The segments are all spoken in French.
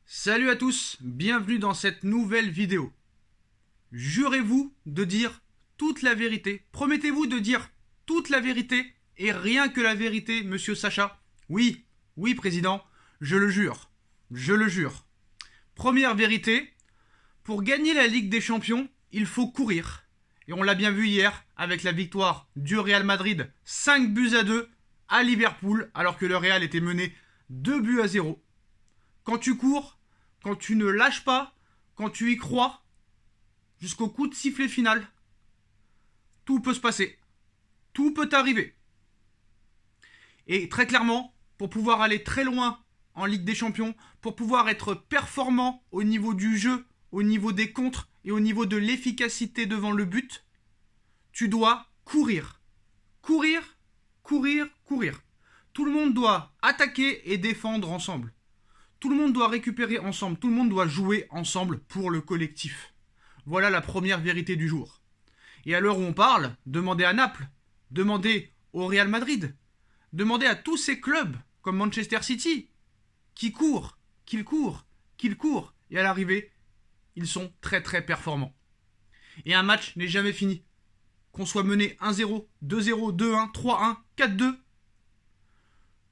Salut à tous, bienvenue dans cette nouvelle vidéo. Jurez-vous de dire toute la vérité. Promettez-vous de dire toute la vérité et rien que la vérité, monsieur Sacha. Oui, oui, président, je le jure. Je le jure. Première vérité, pour gagner la Ligue des Champions, il faut courir. Et on l'a bien vu hier avec la victoire du Real Madrid 5-2 à Liverpool, alors que le Real était mené 2-0. Quand tu cours, quand tu ne lâches pas, quand tu y crois, jusqu'au coup de sifflet final, tout peut se passer. Tout peut arriver. Et très clairement, pour pouvoir aller très loin en Ligue des Champions, pour pouvoir être performant au niveau du jeu, au niveau des contres et au niveau de l'efficacité devant le but, tu dois courir. Courir, courir, courir. Tout le monde doit attaquer et défendre ensemble. Tout le monde doit récupérer ensemble. Tout le monde doit jouer ensemble pour le collectif. Voilà la première vérité du jour. Et à l'heure où on parle, demandez à Naples, demandez au Real Madrid, demandez à tous ces clubs comme Manchester City qui courent, qu'ils courent, qu'ils courent. Et à l'arrivée, ils sont très très performants. Et un match n'est jamais fini. Qu'on soit mené 1-0, 2-0, 2-1, 3-1, 4-2,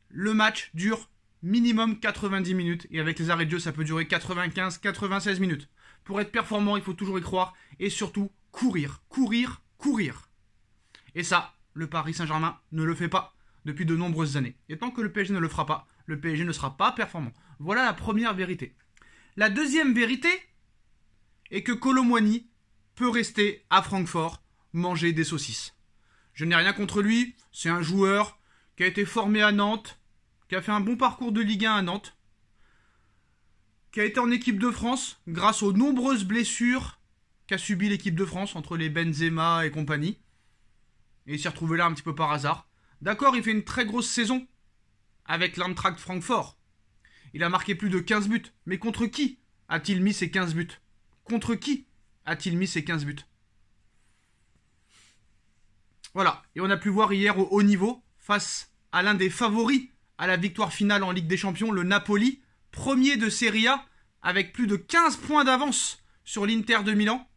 le match dure minimum 90 minutes. Et avec les arrêts de jeu, ça peut durer 95, 96 minutes. Pour être performant, il faut toujours y croire. Et surtout, courir, courir, courir. Et ça, le Paris Saint-Germain ne le fait pas depuis de nombreuses années. Et tant que le PSG ne le fera pas, le PSG ne sera pas performant. Voilà la première vérité. La deuxième vérité est que Kolo Muani peut rester à Francfort manger des saucisses. Je n'ai rien contre lui, c'est un joueur qui a été formé à Nantes, qui a fait un bon parcours de Ligue 1 à Nantes, qui a été en équipe de France grâce aux nombreuses blessures qu'a subi l'équipe de France entre les Benzema et compagnie. Et il s'est retrouvé là un petit peu par hasard. D'accord, il fait une très grosse saison avec l'Eintracht Francfort. Il a marqué plus de 15 buts. Mais contre qui a-t-il mis ces 15 buts? Contre qui a-t-il mis ces 15 buts? Voilà, et on a pu voir hier au haut niveau, face à l'un des favoris à la victoire finale en Ligue des Champions, le Napoli, premier de Serie A, avec plus de 15 points d'avance sur l'Inter de Milan,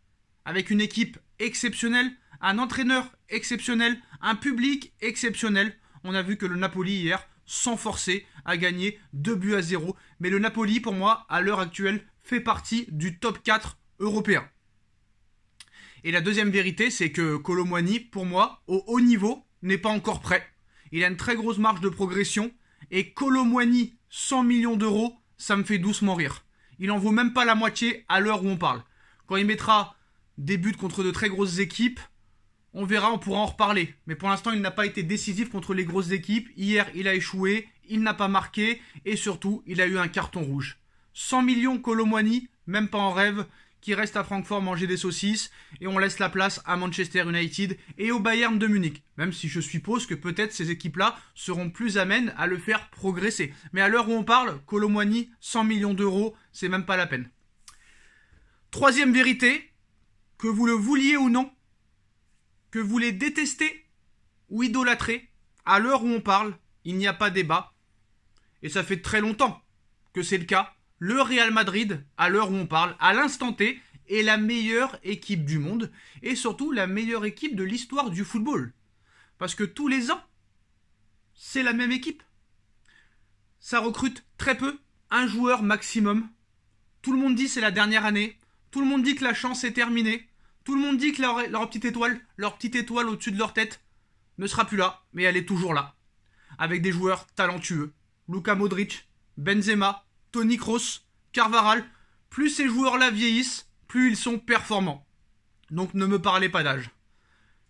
avec une équipe exceptionnelle, un entraîneur exceptionnel, un public exceptionnel. On a vu que le Napoli hier, sans forcer, a gagné 2-0. Mais le Napoli, pour moi, à l'heure actuelle, fait partie du top 4 européen. Et la deuxième vérité, c'est que Kolo Muani, pour moi, au haut niveau, n'est pas encore prêt. Il a une très grosse marge de progression. Et Kolo Muani, 100 millions d'euros, ça me fait doucement rire. Il en vaut même pas la moitié à l'heure où on parle. Quand il mettra des buts contre de très grosses équipes, on verra, on pourra en reparler. Mais pour l'instant, il n'a pas été décisif contre les grosses équipes. Hier, il a échoué, il n'a pas marqué et surtout, il a eu un carton rouge. 100 millions Kolo Muani, même pas en rêve, qui reste à Francfort manger des saucisses et on laisse la place à Manchester United et au Bayern de Munich. Même si je suppose que peut-être ces équipes-là seront plus amènes à le faire progresser. Mais à l'heure où on parle, Kolo Muani, 100 millions d'euros, c'est même pas la peine. Troisième vérité, que vous le vouliez ou non, que vous les détestez ou idolâtrez, à l'heure où on parle, il n'y a pas débat. Et ça fait très longtemps que c'est le cas. Le Real Madrid, à l'heure où on parle, à l'instant T, est la meilleure équipe du monde et surtout la meilleure équipe de l'histoire du football. Parce que tous les ans, c'est la même équipe. Ça recrute très peu, un joueur maximum. Tout le monde dit c'est la dernière année. Tout le monde dit que la chance est terminée. Tout le monde dit que leur petite étoile au-dessus de leur tête ne sera plus là, mais elle est toujours là. Avec des joueurs talentueux. Luka Modric, Benzema, Toni Kroos, Carvajal, plus ces joueurs-là vieillissent, plus ils sont performants. Donc ne me parlez pas d'âge.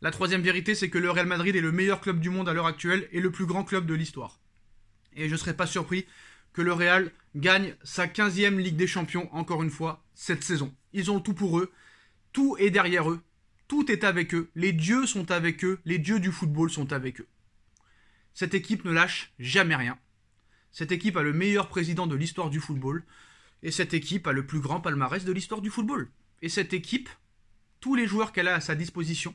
La troisième vérité, c'est que le Real Madrid est le meilleur club du monde à l'heure actuelle et le plus grand club de l'histoire. Et je ne serais pas surpris que le Real gagne sa 15e Ligue des Champions, encore une fois, cette saison. Ils ont tout pour eux, tout est derrière eux, tout est avec eux, les dieux sont avec eux, les dieux du football sont avec eux. Cette équipe ne lâche jamais rien. Cette équipe a le meilleur président de l'histoire du football. Et cette équipe a le plus grand palmarès de l'histoire du football. Et cette équipe, tous les joueurs qu'elle a à sa disposition,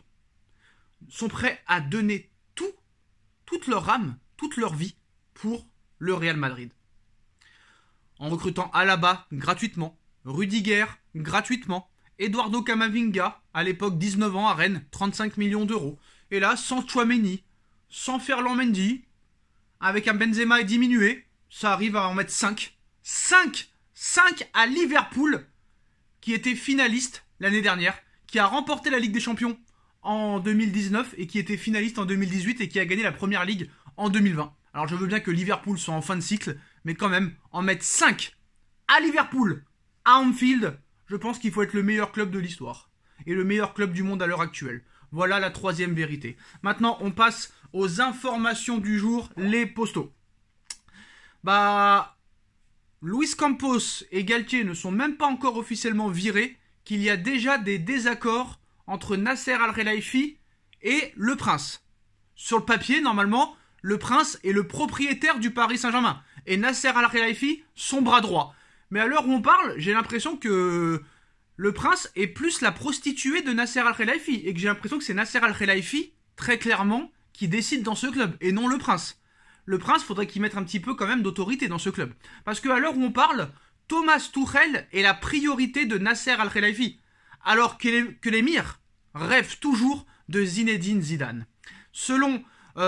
sont prêts à donner tout, toute leur âme, toute leur vie pour le Real Madrid. en recrutant Alaba gratuitement, Rudiger gratuitement, Eduardo Camavinga, à l'époque 19 ans à Rennes, 35 millions d'euros. Et là, sans Tchouaméni, sans Ferland Mendy, avec un Benzema diminué, ça arrive à en mettre 5. 5 à Liverpool, qui était finaliste l'année dernière, qui a remporté la Ligue des Champions en 2019 et qui était finaliste en 2018 et qui a gagné la Première Ligue en 2020. Alors je veux bien que Liverpool soit en fin de cycle, mais quand même, en mettre 5 à Liverpool, à Anfield, je pense qu'il faut être le meilleur club de l'histoire. Et le meilleur club du monde à l'heure actuelle. Voilà la troisième vérité. Maintenant, on passe aux informations du jour, les postos. Luis Campos et Galtier ne sont même pas encore officiellement virés, qu'il y a déjà des désaccords entre Nasser Al-Khelaifi et le Prince. Sur le papier, normalement, le Prince est le propriétaire du Paris Saint-Germain. Et Nasser Al-Khelaifi, son bras droit. Mais à l'heure où on parle, j'ai l'impression que le Prince est plus la prostituée de Nasser Al-Khelaifi. Et que j'ai l'impression que c'est Nasser Al-Khelaifi, très clairement, qui décide dans ce club, et non le Prince. Le Prince, faudrait qu'il mette un petit peu quand même d'autorité dans ce club. Parce qu'à l'heure où on parle, Thomas Tuchel est la priorité de Nasser Al-Khelaifi. Alors que l'émir rêve toujours de Zinedine Zidane. Selon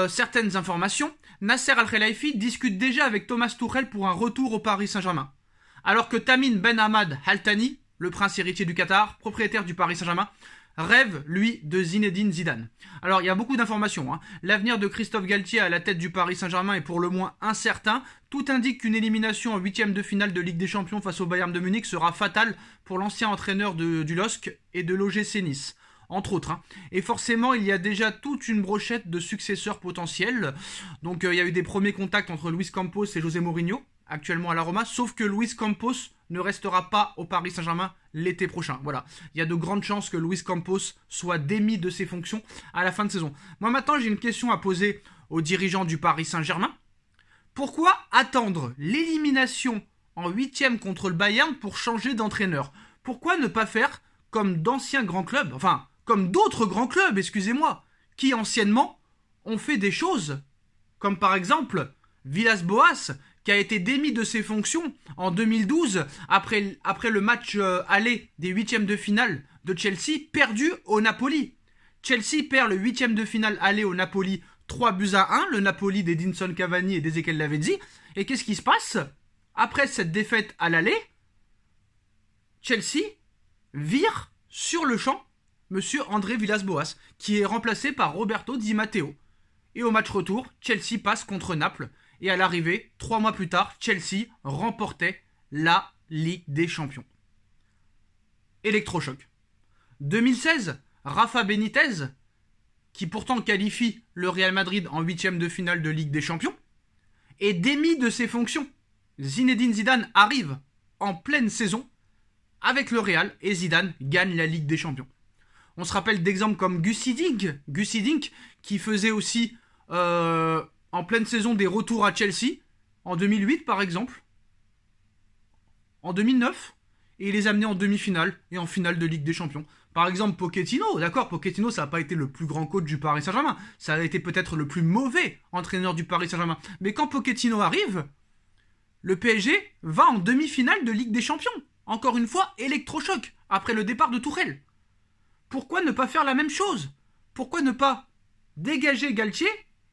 certaines informations, Nasser Al-Khelaifi discute déjà avec Thomas Tuchel pour un retour au Paris Saint-Germain. Alors que Tamim Ben Hamad Al Thani, le prince héritier du Qatar, propriétaire du Paris Saint-Germain, rêve, lui, de Zinedine Zidane. Alors, il y a beaucoup d'informations. L'avenir de Christophe Galtier à la tête du Paris Saint-Germain est pour le moins incertain. Tout indique qu'une élimination en 8e de finale de Ligue des Champions face au Bayern de Munich sera fatale pour l'ancien entraîneur du LOSC et de l'OGC Nice. Entre autres. Et forcément, il y a déjà toute une brochette de successeurs potentiels. Donc, il y a eu des premiers contacts entre Luis Campos et José Mourinho, actuellement à la Roma, sauf que Luis Campos ne restera pas au Paris Saint-Germain l'été prochain. Voilà, il y a de grandes chances que Luis Campos soit démis de ses fonctions à la fin de saison. Moi maintenant, j'ai une question à poser aux dirigeants du Paris Saint-Germain. Pourquoi attendre l'élimination en 8e contre le Bayern pour changer d'entraîneur? Pourquoi ne pas faire comme d'anciens grands clubs, enfin, comme d'autres grands clubs, excusez-moi, qui anciennement ont fait des choses, comme par exemple Villas-Boas, qui a été démis de ses fonctions en 2012 après le match aller des 8e de finale de Chelsea perdu au Napoli. Chelsea perd le 8e de finale aller au Napoli 3-1, le Napoli d'Edinson Cavani et d'Ezequiel Lavezzi. Et qu'est-ce qui se passe? Après cette défaite à l'aller, Chelsea vire sur le champ Monsieur André Villas-Boas, qui est remplacé par Roberto Di Matteo. Et au match retour, Chelsea passe contre Naples. Et à l'arrivée, 3 mois plus tard, Chelsea remportait la Ligue des Champions. Électrochoc. 2016, Rafa Benitez, qui pourtant qualifie le Real Madrid en 8e de finale de Ligue des Champions, est démis de ses fonctions. Zinedine Zidane arrive en pleine saison avec le Real et Zidane gagne la Ligue des Champions. On se rappelle d'exemples comme Gus Hiddink, qui faisait aussi en pleine saison des retours à Chelsea, en 2008 par exemple, en 2009, et il les a amenés en demi-finale et en finale de Ligue des Champions. Par exemple Pochettino, d'accord, Pochettino ça n'a pas été le plus grand coach du Paris Saint-Germain, ça a été peut-être le plus mauvais entraîneur du Paris Saint-Germain, mais quand Pochettino arrive, le PSG va en demi-finale de Ligue des Champions. Encore une fois, électrochoc, après le départ de Tuchel. Pourquoi ne pas faire la même chose? Pourquoi ne pas dégager Galtier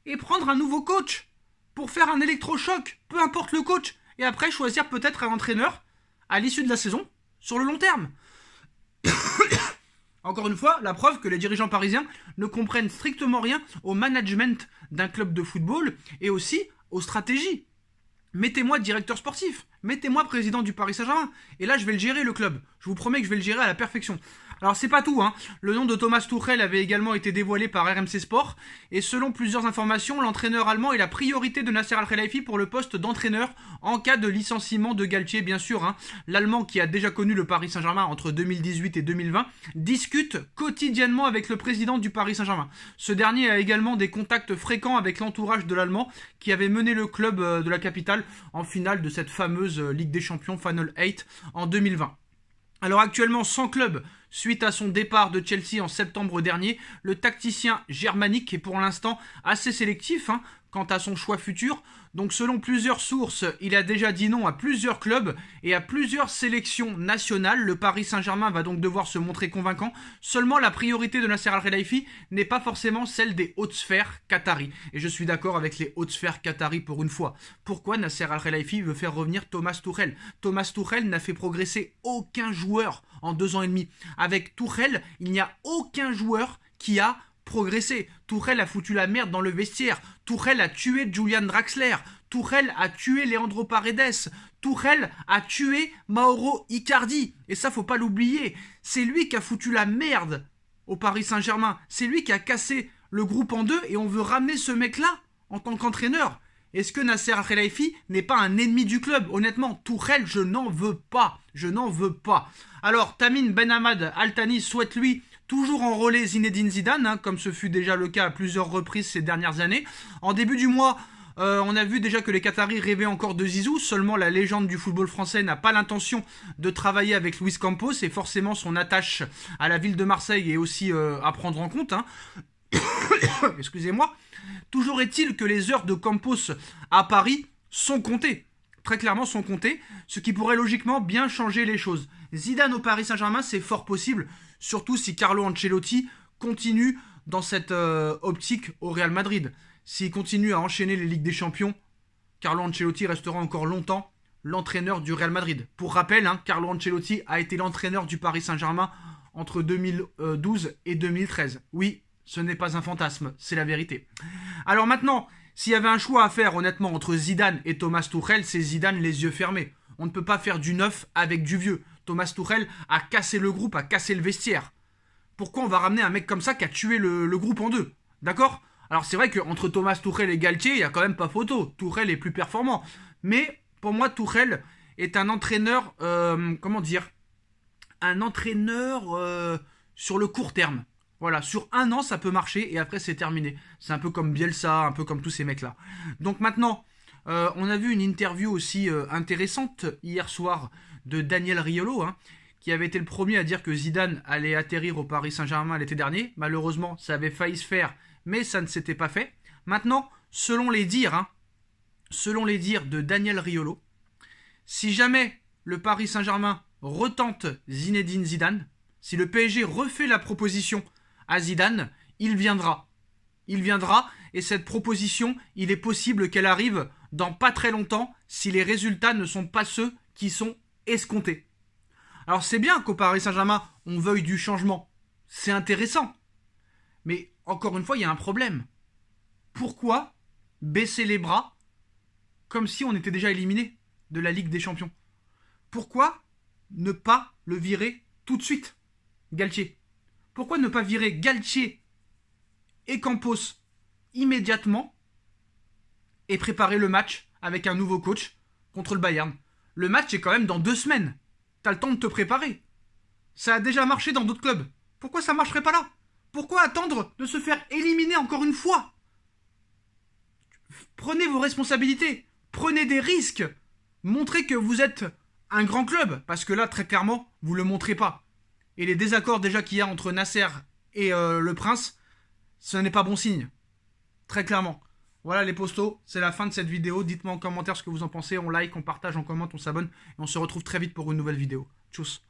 et prendre un nouveau coach pour faire un électrochoc, peu importe le coach, et après choisir peut-être un entraîneur à l'issue de la saison, sur le long terme. Encore une fois, la preuve que les dirigeants parisiens ne comprennent strictement rien au management d'un club de football et aussi aux stratégies. Mettez-moi directeur sportif, mettez-moi président du Paris Saint-Germain, et là je vais le gérer le club. Je vous promets que je vais le gérer à la perfection. Alors c'est pas tout, Le nom de Thomas Tuchel avait également été dévoilé par RMC Sport, et selon plusieurs informations, l'entraîneur allemand est la priorité de Nasser Al-Khelaifi pour le poste d'entraîneur en cas de licenciement de Galtier, bien sûr. L'Allemand, qui a déjà connu le Paris Saint-Germain entre 2018 et 2020, discute quotidiennement avec le président du Paris Saint-Germain. Ce dernier a également des contacts fréquents avec l'entourage de l'Allemand, qui avait mené le club de la capitale en finale de cette fameuse Ligue des Champions Final 8 en 2020. Alors actuellement sans club, suite à son départ de Chelsea en septembre dernier, le tacticien germanique est pour l'instant assez sélectif, quant à son choix futur. Donc selon plusieurs sources, il a déjà dit non à plusieurs clubs et à plusieurs sélections nationales. Le Paris Saint-Germain va donc devoir se montrer convaincant. Seulement la priorité de Nasser Al-Khelaifi n'est pas forcément celle des hautes sphères qataris. Et je suis d'accord avec les hautes sphères qataris pour une fois. Pourquoi Nasser Al-Khelaifi veut faire revenir Thomas Tuchel? Thomas Tuchel n'a fait progresser aucun joueur en 2 ans et demi. Avec Tuchel, il n'y a aucun joueur qui a progressé. Tuchel a foutu la merde dans le vestiaire. Tuchel a tué Julian Draxler. Tuchel a tué Leandro Paredes. Tuchel a tué Mauro Icardi. Et ça, faut pas l'oublier. C'est lui qui a foutu la merde au Paris Saint-Germain. C'est lui qui a cassé le groupe en deux et on veut ramener ce mec-là en tant qu'entraîneur. Est-ce que Nasser Al-Khelaifi n'est pas un ennemi du club? Honnêtement, Tuchel, je n'en veux pas. Je n'en veux pas. Alors, Tamim Benhamad Al-Thani souhaite lui toujours enrôler Zinedine Zidane, comme ce fut déjà le cas à plusieurs reprises ces dernières années. En début du mois, on a vu déjà que les Qataris rêvaient encore de Zizou. Seulement, la légende du football français n'a pas l'intention de travailler avec Luis Campos et forcément son attache à la ville de Marseille est aussi à prendre en compte. Excusez-moi. Toujours est-il que les heures de Campos à Paris sont comptées. Très clairement sont comptées, ce qui pourrait logiquement bien changer les choses. Zidane au Paris Saint-Germain, c'est fort possible, surtout si Carlo Ancelotti continue dans cette optique au Real Madrid. S'il continue à enchaîner les Ligues des Champions, Carlo Ancelotti restera encore longtemps l'entraîneur du Real Madrid. Pour rappel, Carlo Ancelotti a été l'entraîneur du Paris Saint-Germain entre 2012 et 2013. Oui, ce n'est pas un fantasme, c'est la vérité. Alors maintenant, s'il y avait un choix à faire honnêtement entre Zidane et Thomas Tuchel, c'est Zidane les yeux fermés. On ne peut pas faire du neuf avec du vieux. Thomas Tuchel a cassé le groupe, a cassé le vestiaire. Pourquoi on va ramener un mec comme ça qui a tué le groupe en deux? D'accord? Alors c'est vrai qu'entre Thomas Tuchel et Galtier, il n'y a quand même pas photo. Tuchel est plus performant. Mais pour moi, Tuchel est un entraîneur, comment dire, un entraîneur sur le court terme. Voilà, sur 1 an, ça peut marcher et après, c'est terminé. C'est un peu comme Bielsa, un peu comme tous ces mecs-là. Donc maintenant, on a vu une interview aussi intéressante hier soir de Daniel Riolo, qui avait été le premier à dire que Zidane allait atterrir au Paris Saint-Germain l'été dernier. Malheureusement, ça avait failli se faire, mais ça ne s'était pas fait. Maintenant, selon les dires de Daniel Riolo, si jamais le Paris Saint-Germain retente Zinedine Zidane, si le PSG refait la proposition à Zidane, il viendra. Il viendra et cette proposition, il est possible qu'elle arrive dans pas très longtemps si les résultats ne sont pas ceux qui sont escomptés. Alors c'est bien qu'au Paris Saint-Germain, on veuille du changement. C'est intéressant. Mais encore une fois, il y a un problème. Pourquoi baisser les bras comme si on était déjà éliminé de la Ligue des Champions? Pourquoi ne pas le virer tout de suite, Galtier? Pourquoi ne pas virer Galtier et Campos immédiatement et préparer le match avec un nouveau coach contre le Bayern? Le match est quand même dans 2 semaines. T'as le temps de te préparer. Ça a déjà marché dans d'autres clubs. Pourquoi ça marcherait pas là? Pourquoi attendre de se faire éliminer encore une fois? Prenez vos responsabilités. Prenez des risques. Montrez que vous êtes un grand club. Parce que là, très clairement, vous le montrez pas. Et les désaccords déjà qu'il y a entre Nasser et le Prince, ce n'est pas bon signe. Très clairement. Voilà les postos, c'est la fin de cette vidéo. Dites-moi en commentaire ce que vous en pensez. On like, on partage, on commente, on s'abonne. Et on se retrouve très vite pour une nouvelle vidéo. Tchuss.